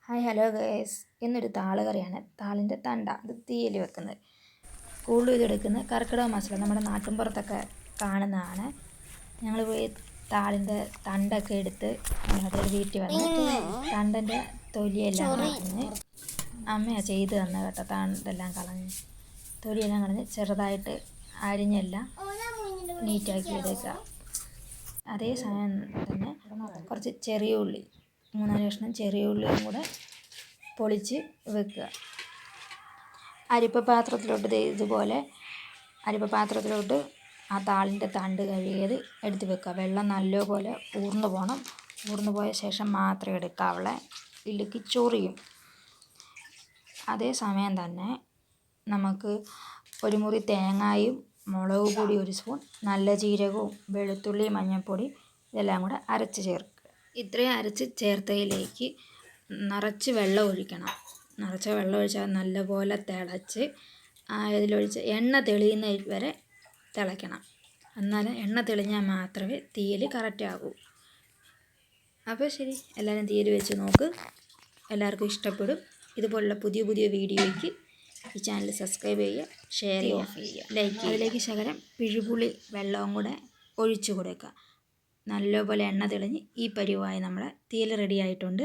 Hi hello guys, ഇന്നൊരു താള് കറിയാണ്. താളിൻ്റെ തണ്ട അത് തീയൽ വെക്കുന്നത്. കൂടുതലും ഇതെടുക്കുന്നത് കർക്കിടക മാസത്തിൽ നമ്മുടെ നാട്ടിൻപുറത്തൊക്കെ കാണുന്നതാണ്. ഞങ്ങൾ പോയി താളിൻ്റെ തണ്ടൊക്കെ എടുത്ത് അതൊരു വീട്ടിൽ വന്ന് തണ്ടൻ്റെ തൊലിയെല്ലാം കളഞ്ഞ് അമ്മയാണ് ചെയ്ത് തന്ന കേട്ടോ. തണ്ടെല്ലാം കളഞ്ഞ് തൊലിയെല്ലാം കളഞ്ഞ് ചെറുതായിട്ട് അരിഞ്ഞെല്ലാം നീറ്റാക്കി എടുക്കുക. അതേ സമയം തന്നെ കുറച്ച് ചെറിയ ഉള്ളി, 3-4 കഷ്ണം ചെറിയ ഉള്ളിയും കൂടെ പൊളിച്ച് വെക്കുക. അരിപ്പ പാത്രത്തിലോട്ട് ഇതുപോലെ അരിപ്പ പാത്രത്തിലോട്ട് ആ താളിൻ്റെ തണ്ട് കഴുകിയത് എടുത്ത് വെക്കുക. വെള്ളം നല്ലപോലെ ഊർന്നു പോകണം. ഊർന്നു പോയ ശേഷം മാത്രമേ എടുക്കാവുള്ളൂ, ഇല്ലെങ്കിൽ ചൊറിയും. അതേ സമയം തന്നെ നമുക്ക് ഒരു മുറി തേങ്ങായും മുളക് പൊടി 1 സ്പൂൺ, നല്ല ജീരകവും വെളുത്തുള്ളി മഞ്ഞൾപ്പൊടി ഇതെല്ലാം കൂടെ അരച്ച് ചേർക്കുക. ഇത്രയും അരച്ച് ചേർത്തതിലേക്ക് നിറച്ച് വെള്ളം ഒഴിക്കണം. നിറച്ച് വെള്ളം ഒഴിച്ചാൽ നല്ലപോലെ തിളച്ച് ഇതിലൊഴിച്ച് എണ്ണ തെളിയുന്ന വരെ തിളയ്ക്കണം. എന്നാലും എണ്ണ തെളിഞ്ഞാൽ മാത്രമേ തീയൽ കറക്റ്റ് ആകൂ. അപ്പോൾ ശരി, എല്ലാവരും തീയൽ വെച്ച് നോക്ക്, എല്ലാവർക്കും ഇഷ്ടപ്പെടും. ഇതുപോലുള്ള പുതിയ പുതിയ വീഡിയോയ്ക്ക് ഈ ചാനൽ സബ്സ്ക്രൈബ് ചെയ്യുക, ഷെയർ ചെയ്യുക, ലൈക്ക് ചെയ്യുക. അതിലേക്ക് ശകലം പിഴുപുളി വെള്ളവും കൂടെ ഒഴിച്ചു കൊടുക്കുക. നല്ലപോലെ എണ്ണ തെളിഞ്ഞ് ഈ പരുവായി നമ്മുടെ തീയൽ റെഡി ആയിട്ടുണ്ട്.